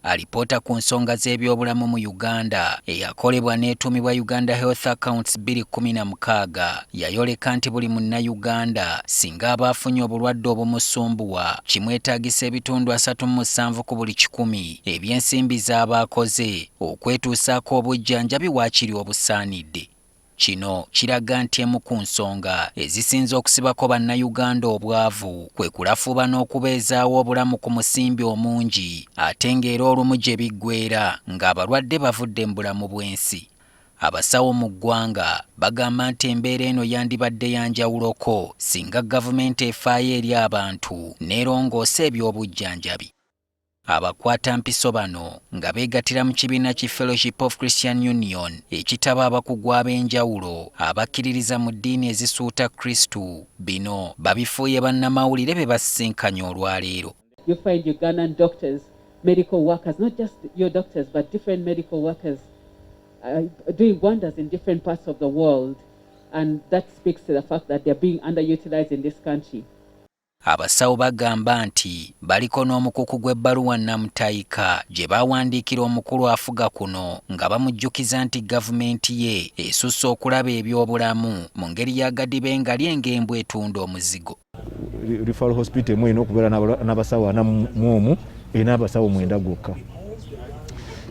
alipoota ku nsonga z'ebyobulamu mu Uganda eyakolebwa n'etuumibwa Uganda Health Accounts 2016 yayoleka nti buli munnayuganda singa aba afunye obulwadde obumusumbuwa kimwetaagisa ebitundu 37 ku buli 100 eby'ensimbi z'aba akoze okwetuusaako obujjanjabi waakiri obusaanidde. Kino kiraga nti emu ku nsonga ezisinza okusibako bannayuganda obwavu kwe kulafuba n'okubeezaawo obulamu ku musimbi omungi ate ng'era olumu gye biggweera ng'abalwadde bavudde mu bulamu bw'ensi. Abasawo mu ggwanga bagamba nti embeera eno yandibadde ya njawuloko singa gavumenti efaayo eri abantu n'erongoosa eby'obujjanjabi. Abakwata mpiso bano nga beegattira mu kibiina ki Fellowship of Christian Union ekitaba abakugu ab'enjawulo abakkiririza mu ddiini ezisuuta Kristu, bino babifuuye bannamawulire be basisinkanye olwaleero. You find Ugandan doctors, medical workers, not just your doctors but different medical workers doing wonders in different parts of the world, and that speaks to the fact that they're being underutilized in this country. Abasawo bagamba nti baliko n'omukuku gw'ebbaluwa nnamutayika gye baawandiikira omukulu afuga kuno nga bamujjukiza nti gavumenti ye esusse okulaba eby'obulamu mu ngeri ya gadibe nga ly'engembwa etunda omuzigo. Referral hospital emu erina okubeera n'abasawo 4 erina abasawo 9 gwokka.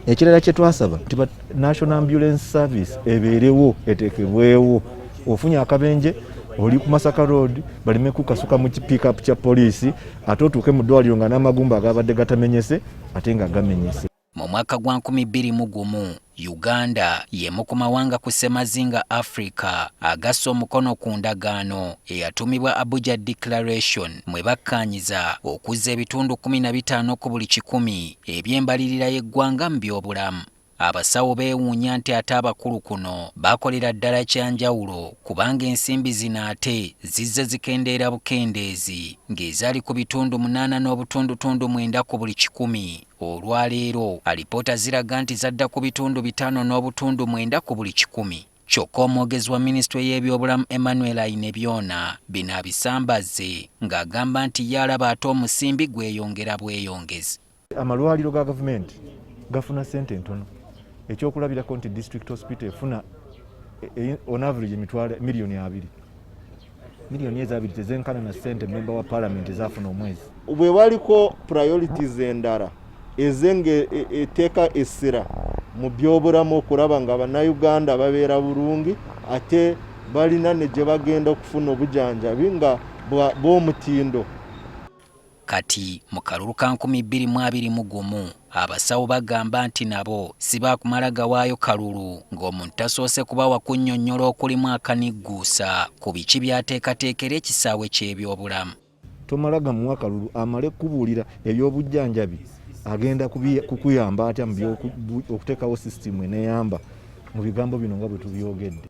Ekirala kye twasaba nti National Ambulance Service ebeerewo eteekebwewo. Ofunye akabenje oli ku Masaka Road balime kukasuka mu pick-up kya poliisi ate otuuke mu ddwaliro nga n'amagumba agabadde gatamenyese ate nga gamenyese. Mu mwaka gwa 2021 Uganda y'emu ku mawanga ku ssemazinga Africa agassa omukono ku ndagaano eyatumibwa Abuja Declaration mwe bakkaanyiza okuzza ebitundu 15 ku buli 100 eby'embalirira y'eggwanga mu by'obulamu. Abasawo beewuunya nti ate abakulu kuno bakolera ddala kyanjawulo kubanga ensimbi zino ate zizze zikendeera bukendeezi ng'ezaali ku bitundu 8.9 ku buli 100. Olwaleero alipoota ziraga nti zadda ku bitundu 5.9 ku buli 100. Kyokka omwogezi wa minisitule y'ebyobulamu Emmanuel Ainebyona bino abisambazze ng'agamba nti yalaba ate omusimbi gweyongera bweyongezi. Amalwaliro ga gavumenti gafuna ssente ntono. Ekyokulabirako nti district hospital efuna on average miliyoni 2. Miliyoni eza 2 tezenkana na ssente member wa parliament ezafuna omwezi. Bwe waliko priorities endala ezenge eteeka essira mu by'obulamu okulaba nga bannayuganda babeera bulungi ate balina ne gye bagenda okufuna obujjanjabi nga bw'omutindo. Kati mu kalulu ka 2021 abasawo bagamba nti nabo si baakumala gawaayo kalulu ng'omuntu tasoose kubawa kunnyonnyola okulimu akanigguusa ku biki byateekateekera ekisaawe ky'ebyobulamu. Tomala gamuwa kalulu amale kubuulira eby'obujjanjabi agenda kukuyamba atya mu okuteekawo sisitimu eneyamba mu bigambo bino nga bwe tubyogedde.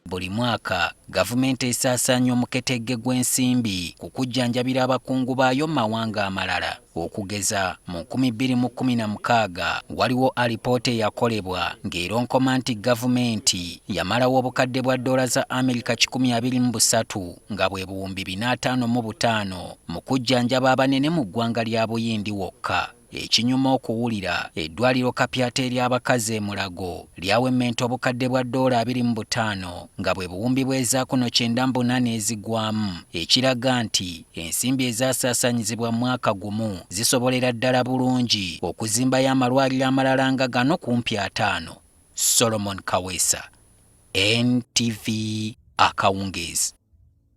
Buli mwaka gavumenti esaasaanya omuketegge gw'ensimbi ku kujjanjabira abakungu baayo mu mawanga amalala. Okugeza mu 2016 waliwo alipoota eyakolebwa ng'eronkoma nti gavumenti yamalawo obukadde bwa dola za Amerika 123 nga bwe buwumbi 455 mu kujjanjaba abanene mu ggwanga lya Buyindi wokka. Ekinyuma okuwulira eddwaliro kapyata ery'abakazi e Mulago lyawemmenta obukadde bwa dola 25 nga bwe buwumbi bw'eza kuno 98 ezigwamu, ekiraga nti ensimbi ezaasaasanyizibwa mu mwaka gumu zisobolera ddala bulungi okuzimbayo amalwaliro amalala nga gano kumpi 5. Solomon Kaweesa, NTV, Akawungeezi.